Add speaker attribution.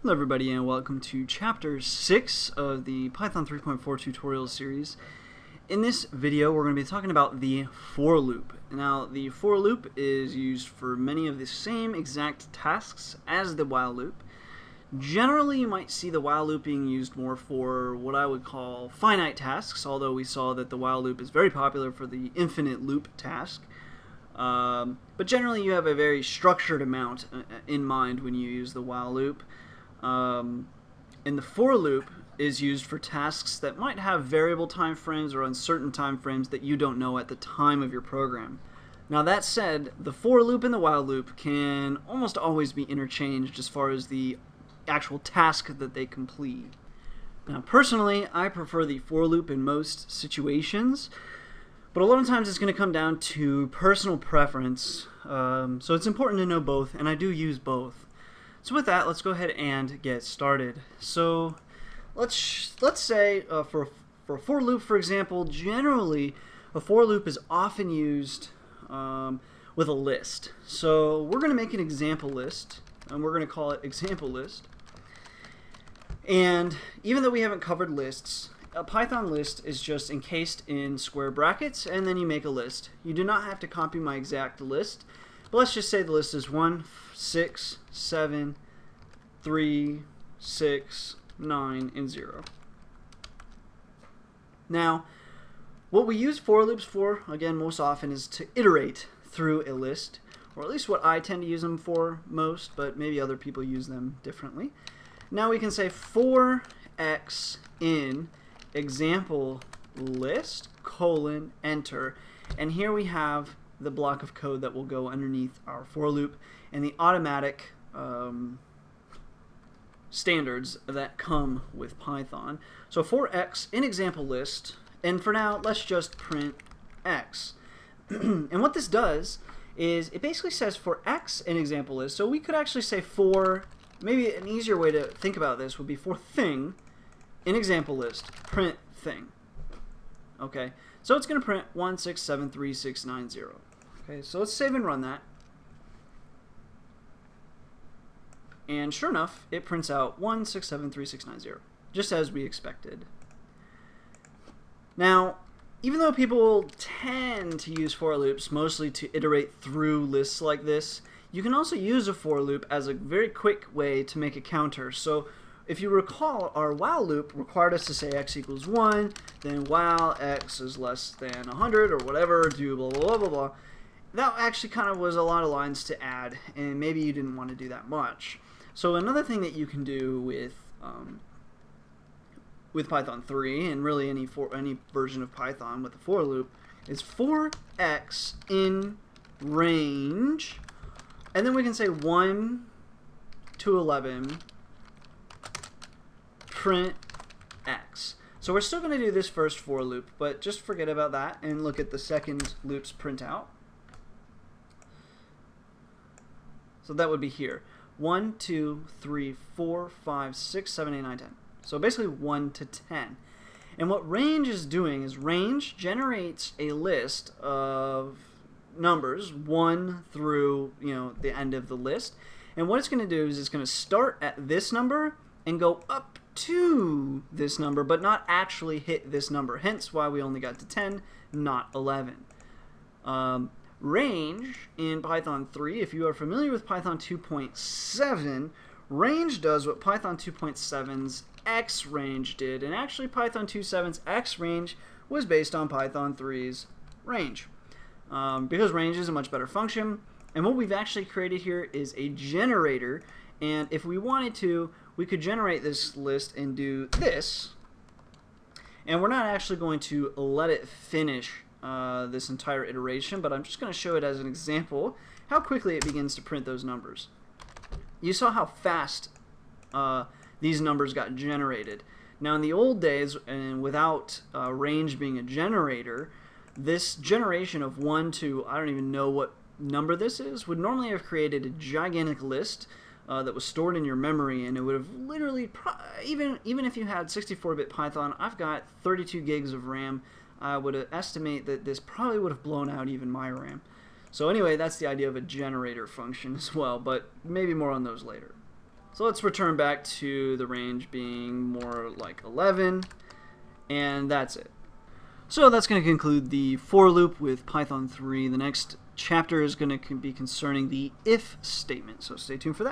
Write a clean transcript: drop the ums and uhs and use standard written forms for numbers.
Speaker 1: Hello everybody and welcome to Chapter 6 of the Python 3.4 tutorial series. In this video we're going to be talking about the for loop. Now the for loop is used for many of the same exact tasks as the while loop. Generally you might see the while loop being used more for what I would call finite tasks, although we saw that the while loop is very popular for the infinite loop task. But generally you have a very structured amount in mind when you use the while loop. And the for loop is used for tasks that might have variable time frames or uncertain time frames that you don't know at the time of your program. Now that said, the for loop and the while loop can almost always be interchanged as far as the actual task that they complete. Now personally, I prefer the for loop in most situations, but a lot of times it's going to come down to personal preference, so it's important to know both, and I do use both. So with that, let's go ahead and get started. So let's say for a for loop, for example, generally a for loop is often used with a list. So we're going to make an example list, and we're going to call it example list. And even though we haven't covered lists, a Python list is just encased in square brackets, and then you make a list. You do not have to copy my exact list, but let's just say the list is 1, 6, 7, 3, 6, 9, and 0. Now, what we use for loops for, again, most often is to iterate through a list, or at least what I tend to use them for most, but maybe other people use them differently. Now we can say for x in example list colon enter, and here we have the block of code that will go underneath our for loop and the automatic standards that come with Python. So for x in example list, and for now let's just print x. And what this does is it basically says for x in example list, so we could actually say for, maybe an easier way to think about this would be for thing in example list, print thing. Okay, so it's going to print 1673690. Okay, so let's save and run that. And sure enough, it prints out 1673690, just as we expected. Now, even though people tend to use for loops mostly to iterate through lists like this, you can also use a for loop as a very quick way to make a counter. So if you recall, our while loop required us to say x equals 1, then while x is less than 100 or whatever, do blah blah blah blah blah. That actually kind of was a lot of lines to add, and maybe you didn't want to do that much. So another thing that you can do with Python 3, and really any version of Python with the for loop, is for x in range, and then we can say 1 to 11 print x. So we're still going to do this first for loop, but just forget about that and look at the second loop's printout. So that would be here. 1, 2, 3, 4, 5, 6, 7, 8, 9, 10. So basically 1 to 10. And what range is doing is range generates a list of numbers 1 through the end of the list. And what it's going to do is it's going to start at this number and go up to this number, but not actually hit this number. Hence why we only got to 10, not 11. Range in Python 3, if you are familiar with Python 2.7, range does what Python 2.7's X range did, and actually Python 2.7's X range was based on Python 3's range, because range is a much better function. And what we've actually created here is a generator, and if we wanted to, we could generate this list and do this, and we're not actually going to let it finish this entire iteration, but I'm just going to show it as an example how quickly it begins to print those numbers. You saw how fast these numbers got generated. Now in the old days, and without range being a generator, this generation of 1 to, I don't even know what number this is, would normally have created a gigantic list that was stored in your memory, and it would have literally, even if you had 64-bit Python, I've got 32 gigs of RAM, I would estimate that this probably would have blown out even my RAM. So anyway, that's the idea of a generator function as well, but maybe more on those later. So let's return back to the range being more like 11, and that's it. So that's going to conclude the for loop with Python 3. The next chapter is going to be concerning the if statement, so stay tuned for that.